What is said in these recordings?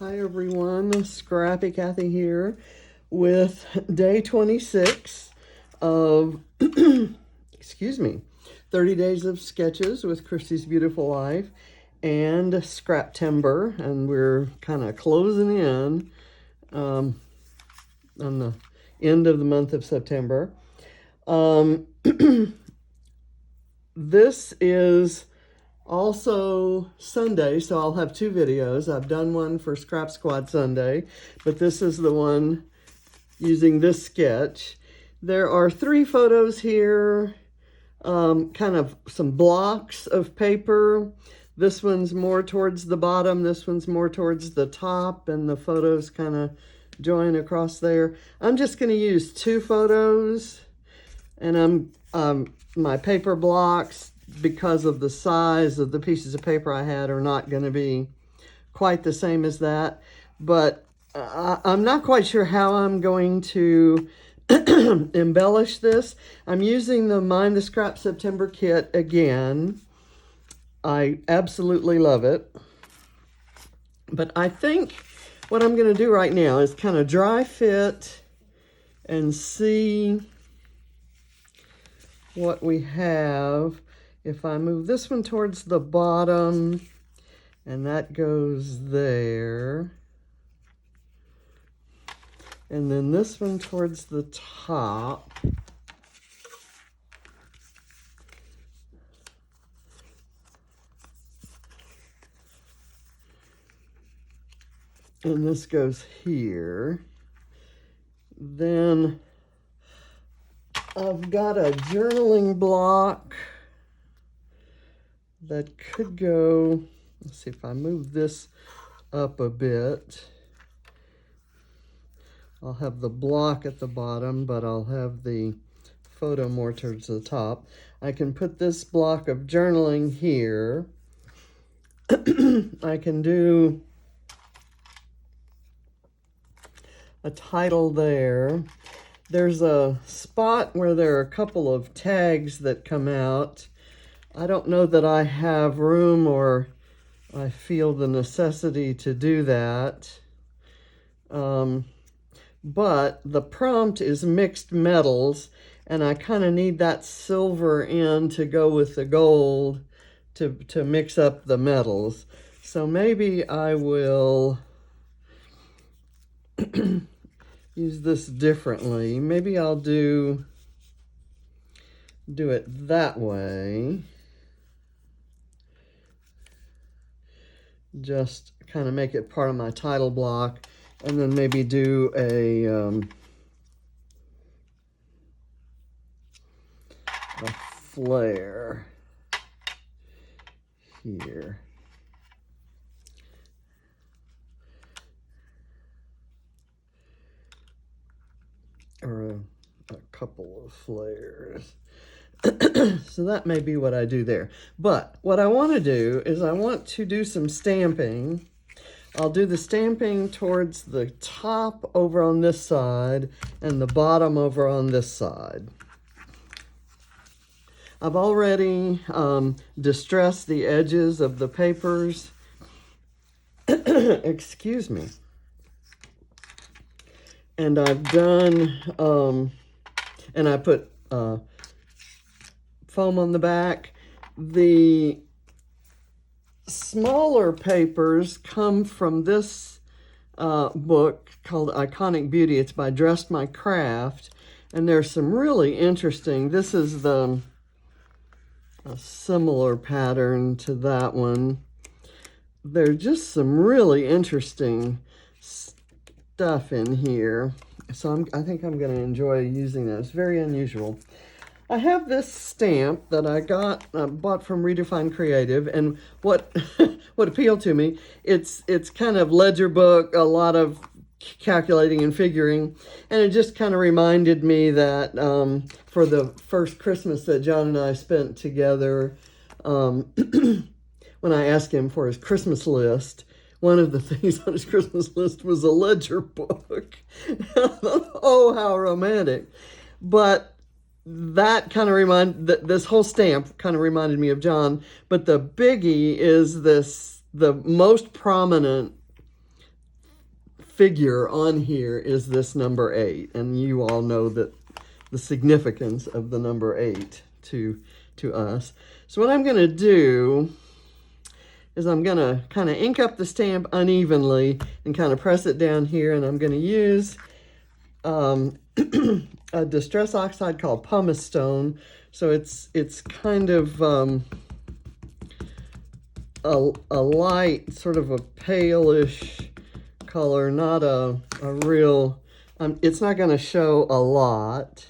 Hi everyone, Scrappy Kathy here with day 26 of, excuse me, 30 days of sketches with Christy's Beautiful Life and Scraptember, and we're kind of closing in on the end of the month of September. This is also Sunday, so I'll have two videos. I've done one for Scrap Squad Sunday, but this is the one using this sketch. There are 3 photos here, kind of some blocks of paper. This one's more towards the bottom, this one's more towards the top, and the photos kind of join across there. I'm just going to use 2 photos, and my paper blocks, because of the size of the pieces of paper I had, are not going to be quite the same as that. But I'm not quite sure how I'm going to embellish this. I'm using the Mind the Scrap September kit again. I absolutely love it. But I think what I'm going to do right now is kind of dry fit and see what we have. If I move this one towards the bottom, and that goes there, and then this one towards the top, and this goes here, then I've got a journaling block that could go, let's see, if I move this up a bit, I'll have the block at the bottom, but I'll have the photo more towards the top. I can put this block of journaling here. I can do a title there. There's a spot where there are a couple of tags that come out. I don't know that I have room, or I feel the necessity to do that. But the prompt is mixed metals, and I kind of need that silver in to go with the gold to mix up the metals. So maybe I will use this differently. Maybe I'll do it that way. Just kind of make it part of my title block, and then maybe do a flare here. Or a couple of flares. So that may be what I do there. But what I want to do is I want to do some stamping. I'll do the stamping towards the top over on this side and the bottom over on this side. I've already distressed the edges of the papers. Excuse me. And I've done, and I put foam on the back. The smaller papers come from this book called Iconic Beauty. It's by Dressed My Craft, and there's some really interesting, this is a similar pattern to that one. There's just some really interesting stuff in here. So I think I'm going to enjoy using that. It's very unusual. I have this stamp that I bought from Redefine Creative, and what what appealed to me, it's kind of ledger book, a lot of calculating and figuring, and it just kind of reminded me that for the first Christmas that John and I spent together, when I asked him for his Christmas list, one of the things on his Christmas list was a ledger book. Oh, how romantic. But that kind of this whole stamp kind of reminded me of John. But the biggie is the most prominent figure on here is this number 8, and you all know that the significance of the number 8 to us. So what I'm going to do is I'm going to kind of ink up the stamp unevenly and kind of press it down here, and I'm going to use a distress oxide called pumice stone. So it's kind of a light, sort of a palish color, not a real, it's not going to show a lot.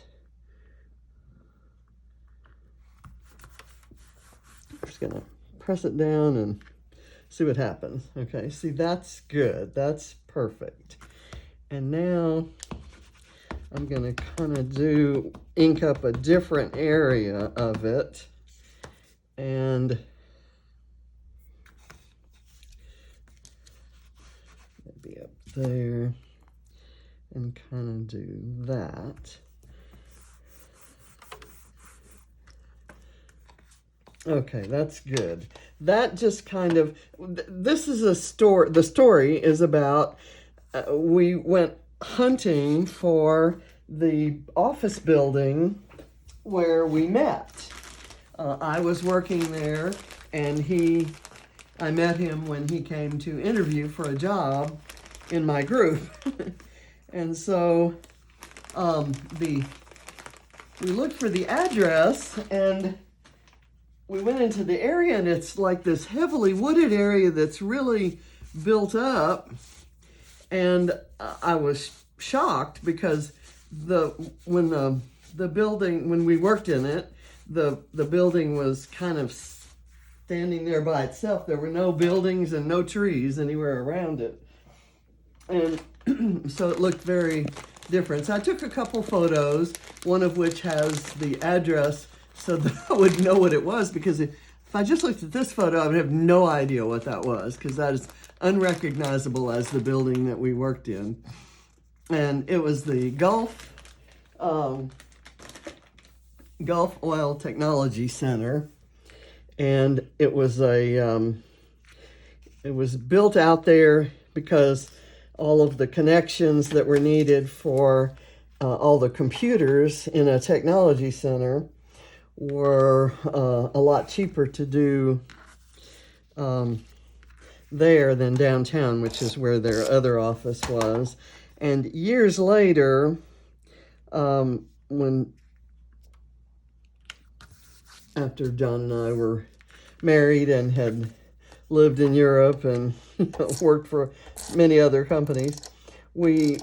I'm just going to press it down and see what happens. Okay, see, that's good. That's perfect. And now I'm going to kind of ink up a different area of it. And maybe up there. And kind of do that. Okay, that's good. That just kind of, this is a story, the story is about, we went hunting for the office building where we met. I was working there, and I met him when he came to interview for a job in my group. And so we looked for the address, and we went into the area, and it's like this heavily wooded area that's really built up. And I was shocked because when we worked in it, the building was kind of standing there by itself. There were no buildings and no trees anywhere around it. And so it looked very different. So I took a couple photos, one of which has the address so that I would know what it was, because if I just looked at this photo, I would have no idea what that was, because that is unrecognizable as the building that we worked in. And it was the Gulf Oil Technology Center, and it was it was built out there because all of the connections that were needed for all the computers in a technology center were a lot cheaper to do there than downtown, which is where their other office was. And years later, after John and I were married and had lived in Europe and worked for many other companies, we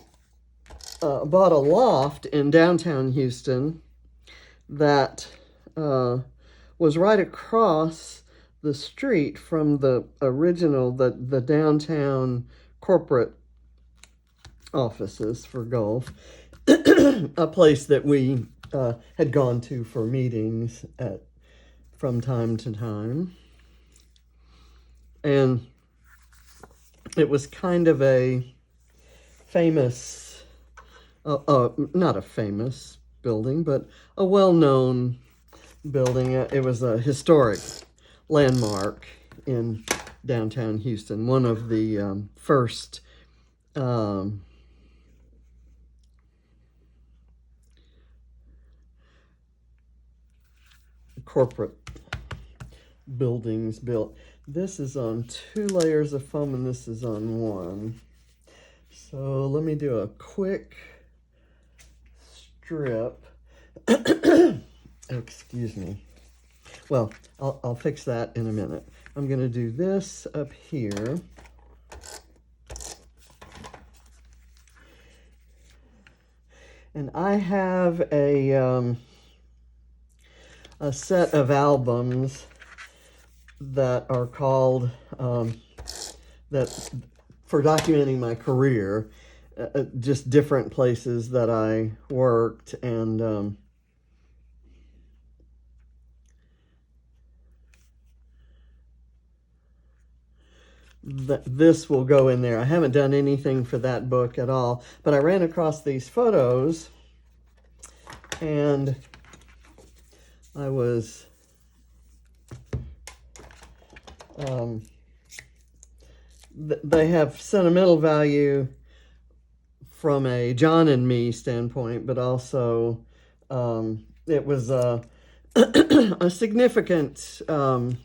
bought a loft in downtown Houston that was right across the street from the original, the downtown corporate offices for Gulf, a place that we had gone to for meetings from time to time. And it was kind of a famous, not a famous building, but a well-known building. It was a historic landmark in downtown Houston, one of the first corporate buildings built. This is on 2 layers of foam, and this is on 1. So let me do a quick strip. Excuse me. Well, I'll fix that in a minute. I'm going to do this up here. And I have a set of albums that are called, that for documenting my career, just different places that I worked, and this will go in there. I haven't done anything for that book at all, but I ran across these photos, and I was they have sentimental value from a John and me standpoint, but also it was a, a significant time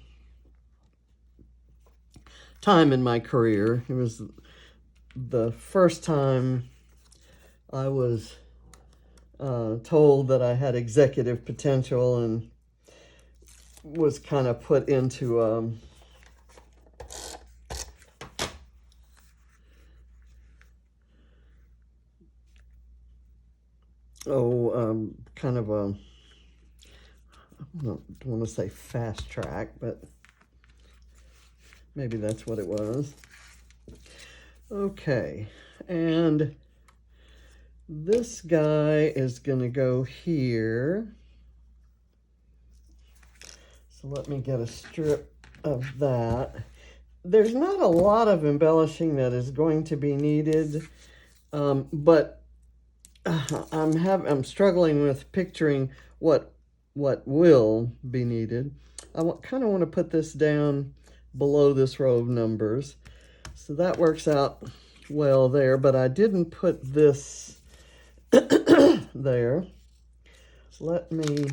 in my career. It was the first time I was told that I had executive potential and was kind of put into kind of a, I don't want to say fast track, but maybe that's what it was. Okay, and this guy is going to go here. So let me get a strip of that. There's not a lot of embellishing that is going to be needed, but I'm struggling with picturing what will be needed. I kind of want to put this down below this row of numbers, so that works out well there. But I didn't put this there. So let me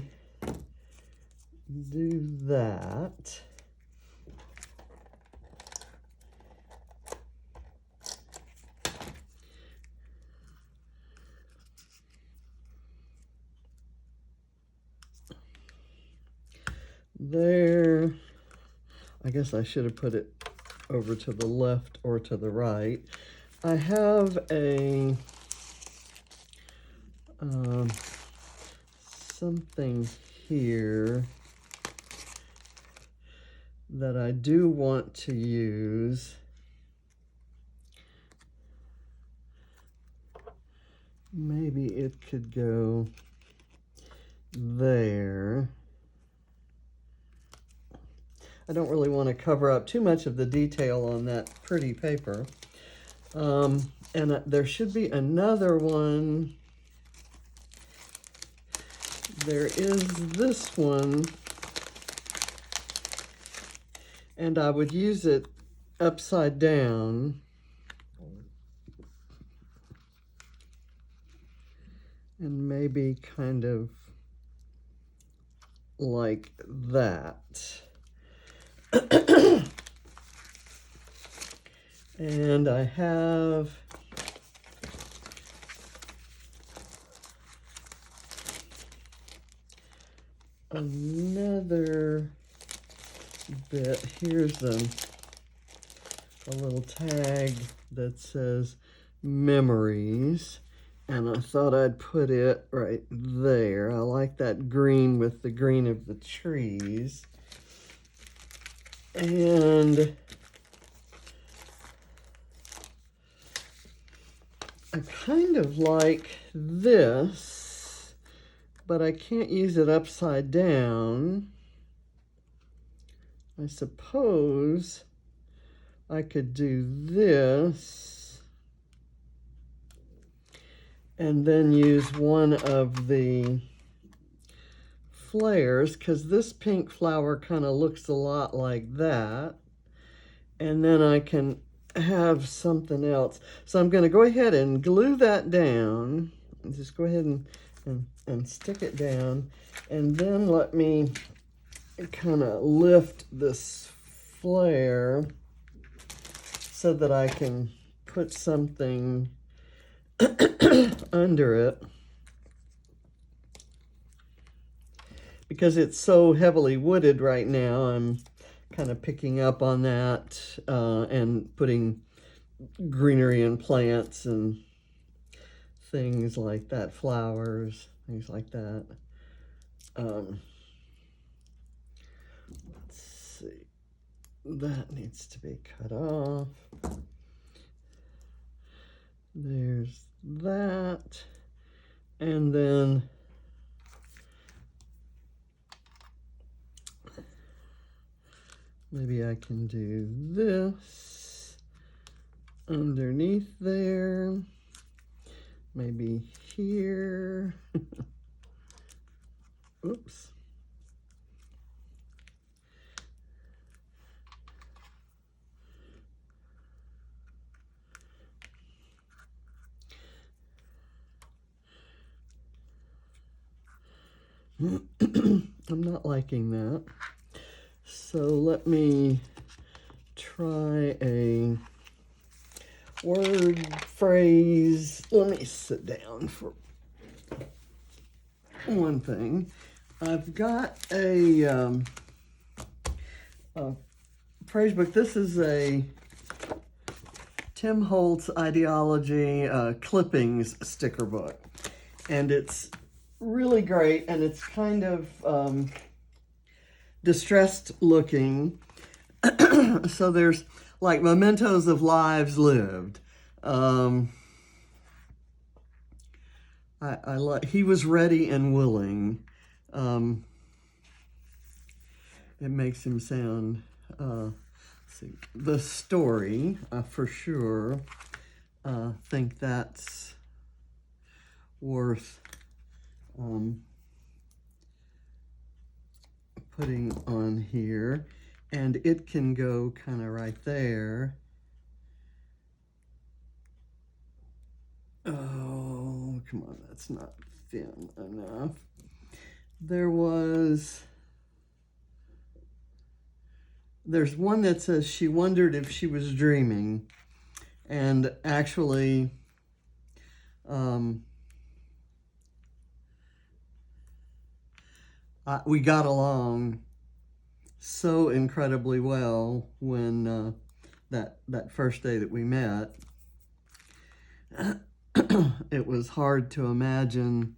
do that. There. I guess I should have put it over to the left or to the right. I have a something here that I do want to use. Maybe it could go there. I don't really want to cover up too much of the detail on that pretty paper. And there should be another one. There is this one, and I would use it upside down. And maybe kind of like that. And I have another bit. Here's a little tag that says memories, and I thought I'd put it right there. I like that green with the green of the trees. And I kind of like this, but I can't use it upside down. I suppose I could do this and then use one of the flares, because this pink flower kind of looks a lot like that. And then I can have something else. So I'm going to go ahead and glue that down. Just go ahead and stick it down. And then let me kind of lift this flare so that I can put something under it. Because it's so heavily wooded right now, I'm kind of picking up on that and putting greenery and plants and things like that, flowers, things like that. Let's see, that needs to be cut off. There's that, and then maybe I can do this underneath there, maybe here. Oops. I'm not liking that. So let me try a word phrase. Let me sit down for one thing. I've got a phrase book. This is a Tim Holtz Ideology clippings sticker book. And it's really great, and it's kind of distressed looking. So there's like mementos of lives lived. I like, he was ready and willing. It makes him sound, let's see, the story, for sure. Think that's worth putting on here. And it can go kind of right there. Oh, come on, that's not thin enough. There's one that says she wondered if she was dreaming. And actually, we got along so incredibly well when that first day that we met. It was hard to imagine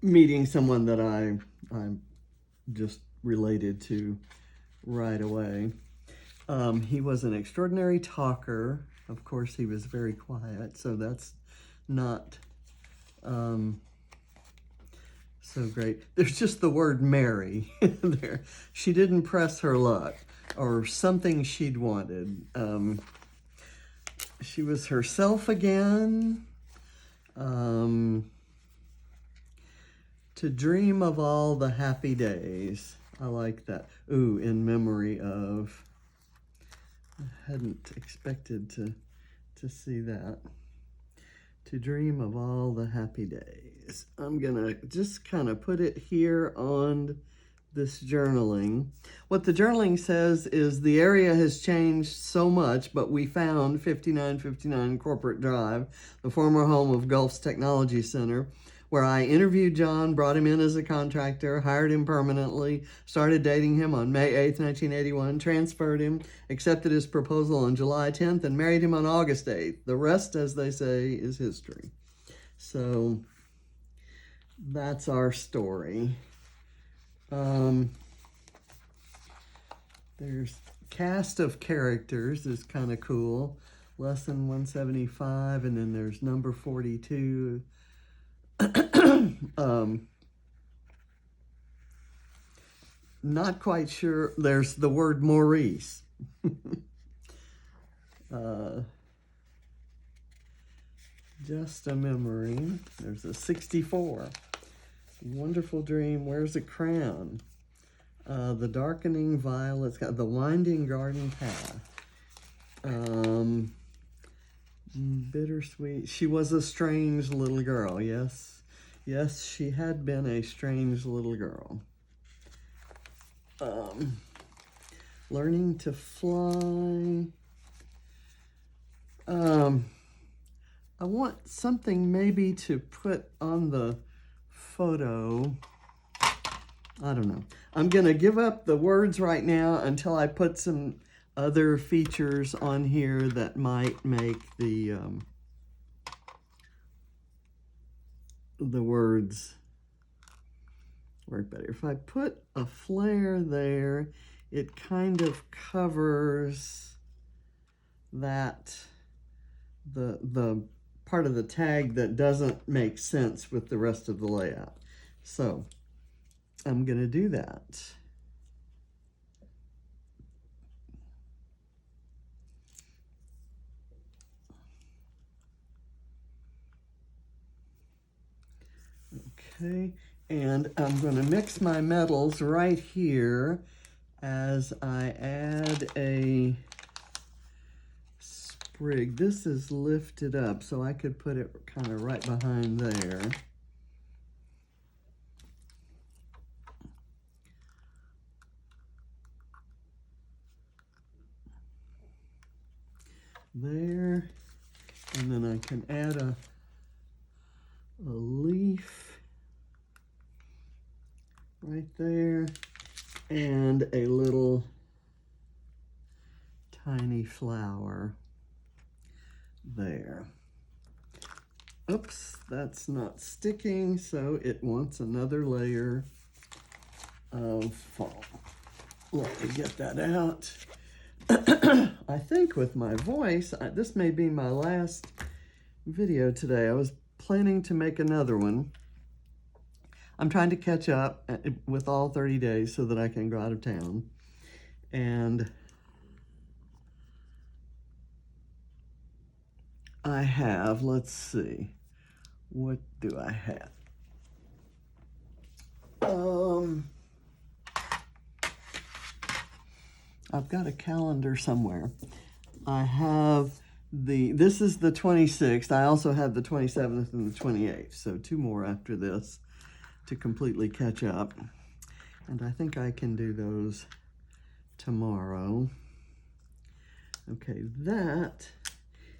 meeting someone that I just related to right away. He was an extraordinary talker. Of course, he was very quiet, so that's not so great. There's just the word Mary there. She didn't press her luck, or something she'd wanted. She was herself again. To dream of all the happy days. I like that. Ooh, in memory of. I hadn't expected to see that. To dream of all the happy days. I'm gonna just kind of put it here on this journaling. What the journaling says is the area has changed so much, but we found 5959 Corporate Drive, the former home of Gulf's Technology Center, where I interviewed John, brought him in as a contractor, hired him permanently, started dating him on May 8th, 1981, transferred him, accepted his proposal on July 10th, and married him on August 8th. The rest, as they say, is history. So that's our story. There's cast of characters is kind of cool. Lesson 175, and then there's number 42. Not quite sure. There's the word Maurice. Just a memory. There's a 64. Wonderful dream. Where's a crown? The darkening violets. Got the winding garden path. Bittersweet. She was a strange little girl. Yes. Yes, she had been a strange little girl. Learning to fly. I want something maybe to put on the photo. I don't know. I'm going to give up the words right now until I put some other features on here that might make the words work better. If I put a flare there, it kind of covers that the part of the tag that doesn't make sense with the rest of the layout. So I'm going to do that. Okay, and I'm going to mix my metals right here, as I add a sprig. This is lifted up, so I could put it kind of right behind there. There, and then I can add a leaf right there, and a little tiny flower there. Oops, that's not sticking, so it wants another layer of foam. Let me get that out. I think with my voice, this may be my last video today. I was planning to make another one. I'm trying to catch up with all 30 days so that I can go out of town. And I have, let's see, what do I have? I've got a calendar somewhere. I have this is the 26th. I also have the 27th and the 28th. So 2 more after this to completely catch up. And I think I can do those tomorrow. Okay, that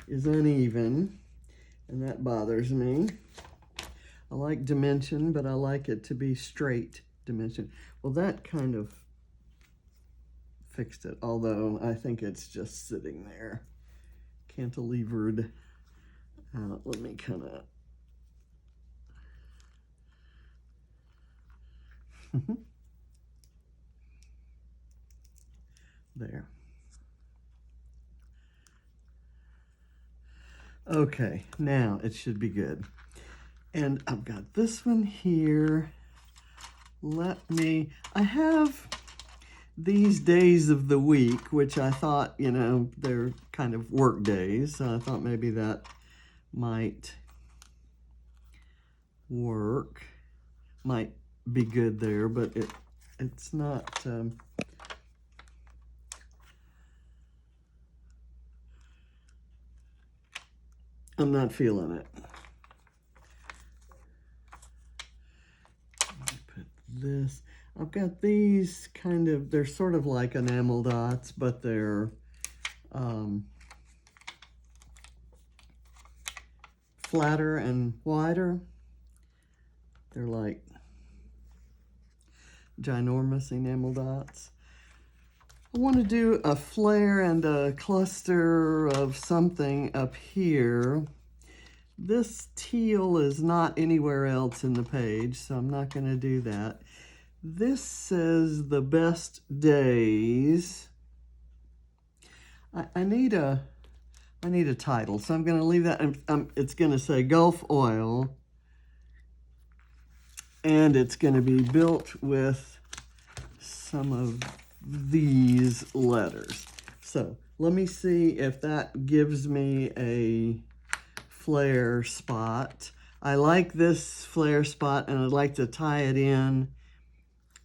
is uneven, and that bothers me. I like dimension, but I like it to be straight dimension. Well, that kind of fixed it, although I think it's just sitting there, cantilevered out. Let me kind of there. Okay, now it should be good. And I've got this one here. I have these days of the week, which I thought, you know, they're kind of work days. So I thought maybe that might work, might be good there, but it's not. I'm not feeling it. Let me put this. I've got these kind of, they're sort of like enamel dots, but they're flatter and wider. They're like ginormous enamel dots. I want to do a flare and a cluster of something up here. This teal is not anywhere else in the page, so I'm not going to do that. This says the best days. I need a title, so I'm going to leave that. It's going to say Gulf Oil, and it's going to be built with some of these letters. So let me see if that gives me a flare spot. I like this flare spot, and I'd like to tie it in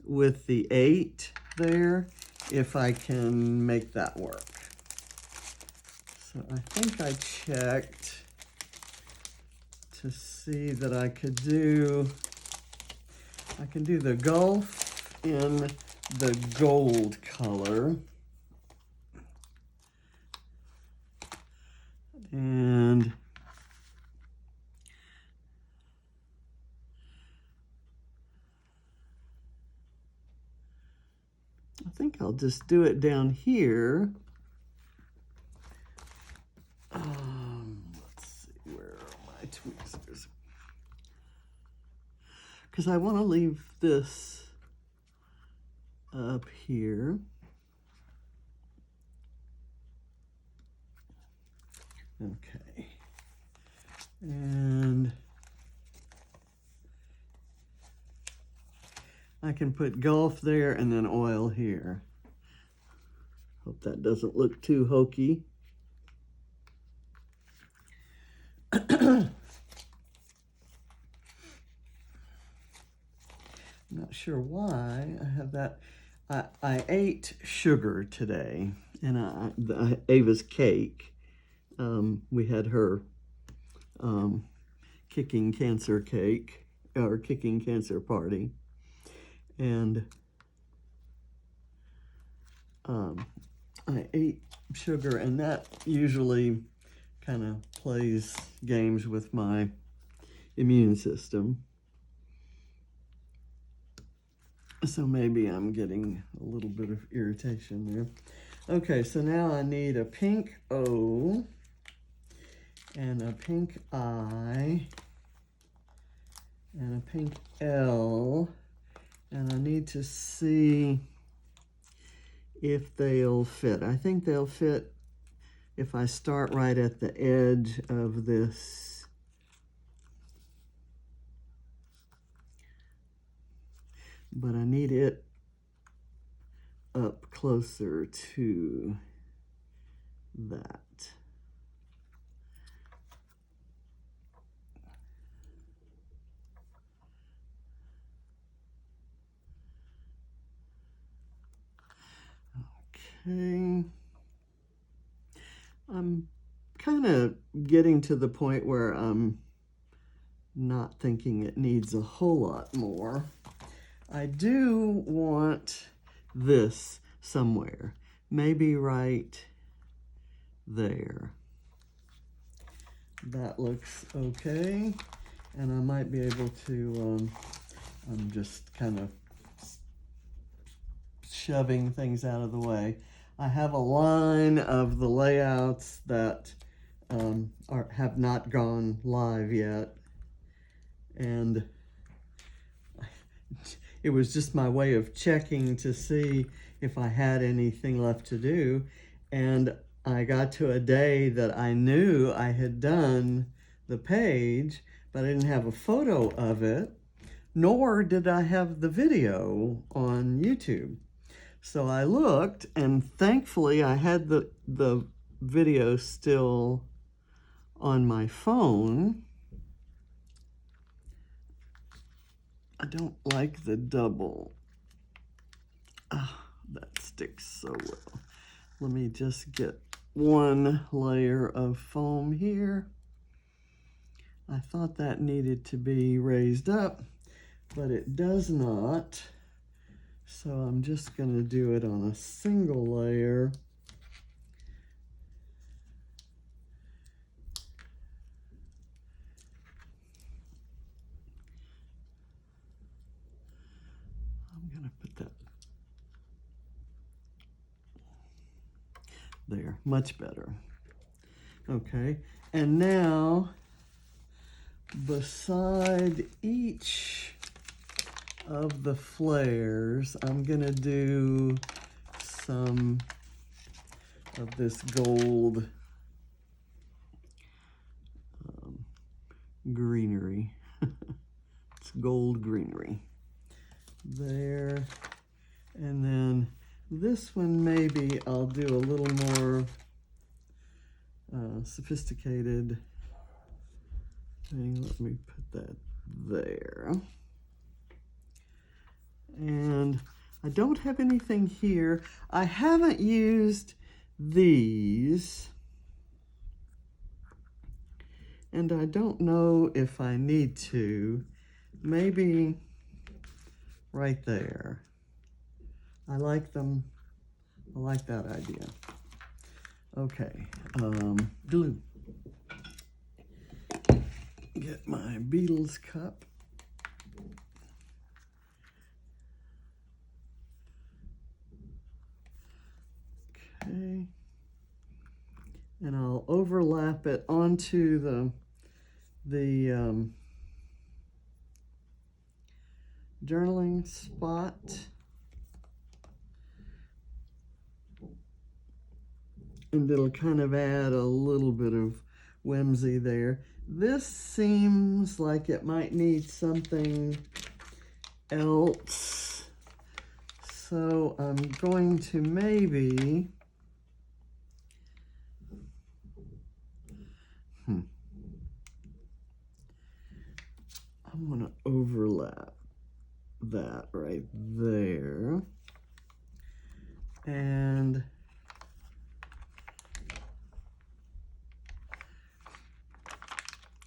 with the 8 there, if I can make that work. So I think I checked to see that I can do the Gulf in the gold color. And I think I'll just do it down here. Let's see, where are my tweezers? Because I want to leave this up here. Okay. And I can put Gulf there and then oil here. Hope that doesn't look too hokey. I'm not sure why I have that. I ate sugar today, and Ava's cake. We had her kicking cancer cake, or kicking cancer party, and I ate sugar, and that usually kind of plays games with my immune system. So maybe I'm getting a little bit of irritation there. Okay, so now I need a pink O and a pink I and a pink L, and I need to see if they'll fit. I think they'll fit if I start right at the edge of this. But I need it up closer to that. Okay. I'm kind of getting to the point where I'm not thinking it needs a whole lot more. I do want this somewhere, maybe right there. That looks okay, and I might be able to, I'm just kind of shoving things out of the way. I have a line of the layouts that have not gone live yet, and it was just my way of checking to see if I had anything left to do, and I got to a day that I knew I had done the page, but I didn't have a photo of it, nor did I have the video on YouTube. So I looked, and thankfully I had the video still on my phone. I don't like the double. That sticks so well. Let me just get one layer of foam here. I thought that needed to be raised up, but it does not. So I'm just going to do it on a single layer. I'm going to put that there, much better. Okay, and now beside each of the flares, I'm going to do some of this gold greenery. It's gold greenery there. And then this one, maybe I'll do a little more sophisticated thing. Let me put that there. And I don't have anything here. I haven't used these, and I don't know if I need to. Maybe right there. I like them. I like that idea. Okay, glue. Get my Beatles cup. Okay, and I'll overlap it onto the journaling spot. And it'll kind of add a little bit of whimsy there. This seems like it might need something else. So I'm going to maybe, I'm going to overlap that right there. And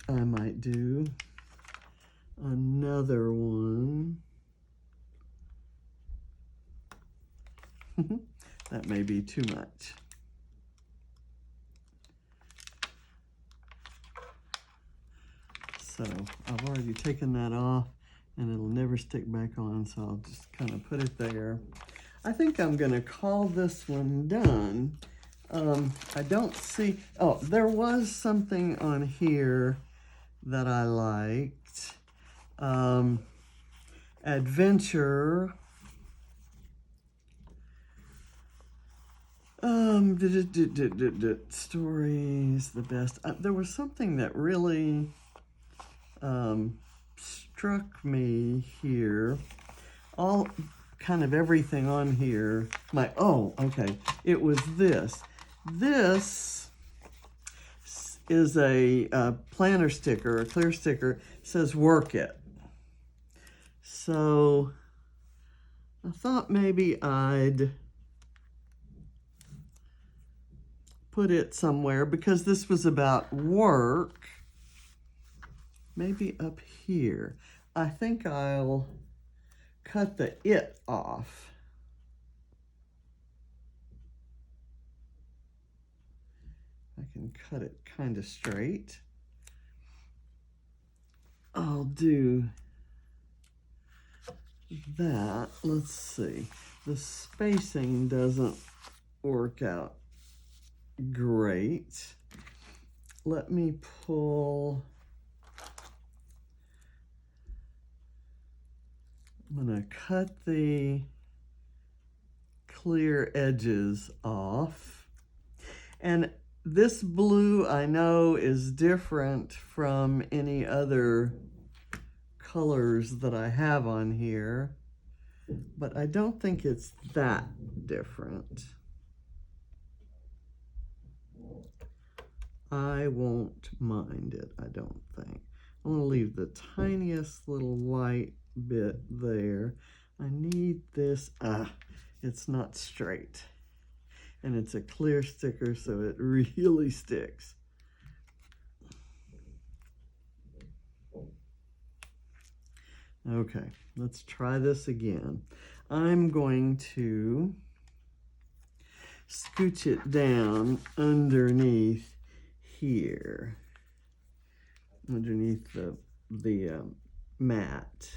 I might do another one. That may be too much. So I've already taken that off and it'll never stick back on, so I'll just kind of put it there. I think I'm gonna call this one done. I don't see, oh, there was something on here that I liked. Adventure. Stories, the best. There was something that really struck me here. All kind of everything on here. Okay. It was this. This is a planner sticker, a clear sticker. It says work it. So I thought maybe I'd put it somewhere because this was about work. Maybe up here. I think I'll cut the it off. I can cut it kind of straight. I'll do that. Let's see. The spacing doesn't work out great. Let me pull. I'm going to cut the clear edges off. And this blue I know is different from any other colors that I have on here, but I don't think it's that different. I won't mind it, I don't think. I want to leave the tiniest little white bit there. I need this, it's not straight. And it's a clear sticker, so it really sticks. Okay, let's try this again. I'm going to scooch it down underneath here, underneath the mat.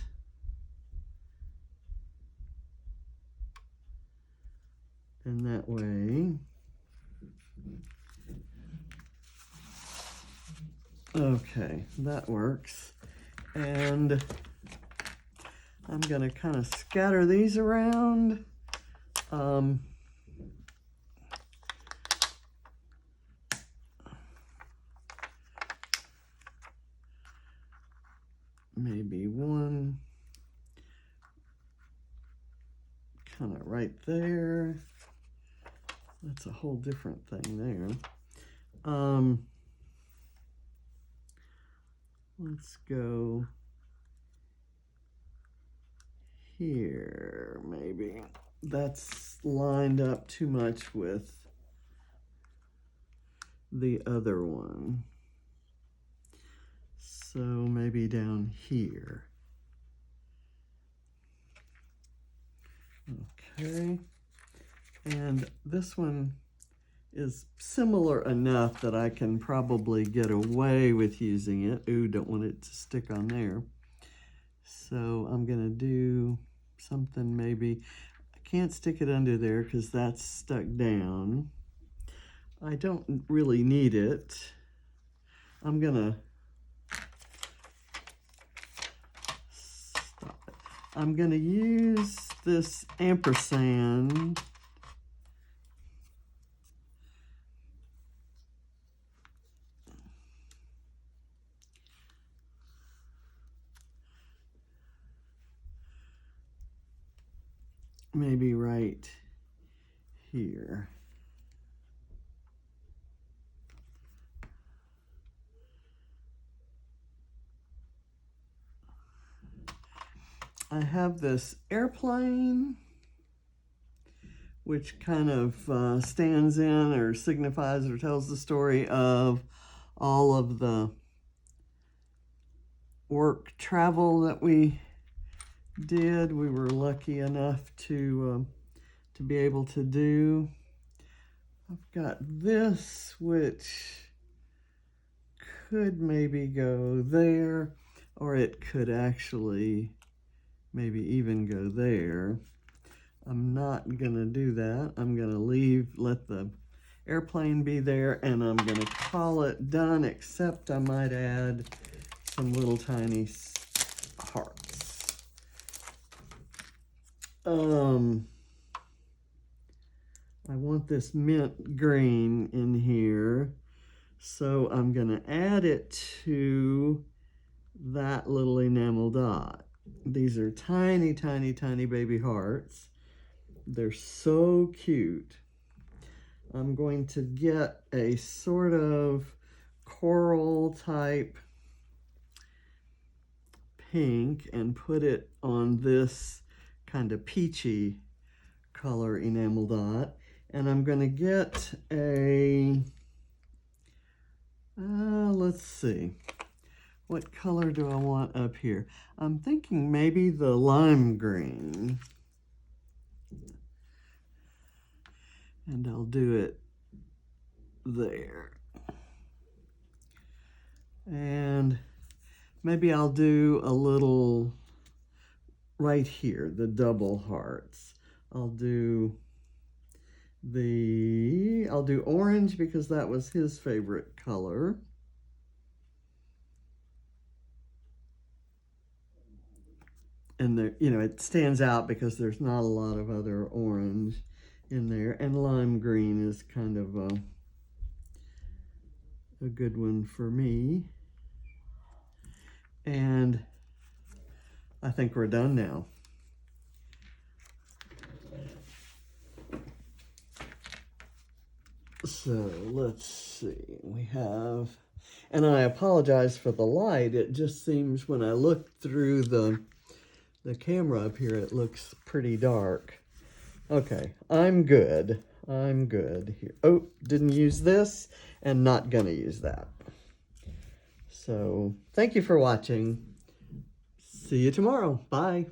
And that way, okay, that works. And I'm gonna kind of scatter these around. Maybe one kind of right there. That's a whole different thing there. Let's go here, maybe. That's lined up too much with the other one. So maybe down here. Okay. And this one is similar enough that I can probably get away with using it. Ooh, don't want it to stick on there. So I'm gonna do something maybe, I can't stick it under there because that's stuck down. I don't really need it. I'm gonna stop it. I'm gonna use this ampersand maybe right here. I have this airplane which kind of stands in or signifies or tells the story of all of the work travel that we did. We were lucky enough to be able to do. I've got this, which could maybe go there, or it could actually maybe even go there. I'm not gonna do that. I'm gonna let the airplane be there, and I'm gonna call it done, except I might add some little tiny hearts. I want this mint green in here, so I'm gonna add it to that little enamel dot. These are tiny, tiny, tiny baby hearts. They're so cute. I'm going to get a sort of coral type pink and put it on this kind of peachy color enamel dot. And I'm going to get a, let's see, what color do I want up here? I'm thinking maybe the lime green. And I'll do it there. And maybe I'll do a little right here, the double hearts. I'll do orange because that was his favorite color. And there, you know, it stands out because there's not a lot of other orange in there. And lime green is kind of a good one for me. And I think we're done now. So let's see, we have, and I apologize for the light. It just seems when I look through the camera up here, it looks pretty dark. Okay, I'm good. I'm good here. Oh, didn't use this and not gonna use that. So thank you for watching. See you tomorrow. Bye.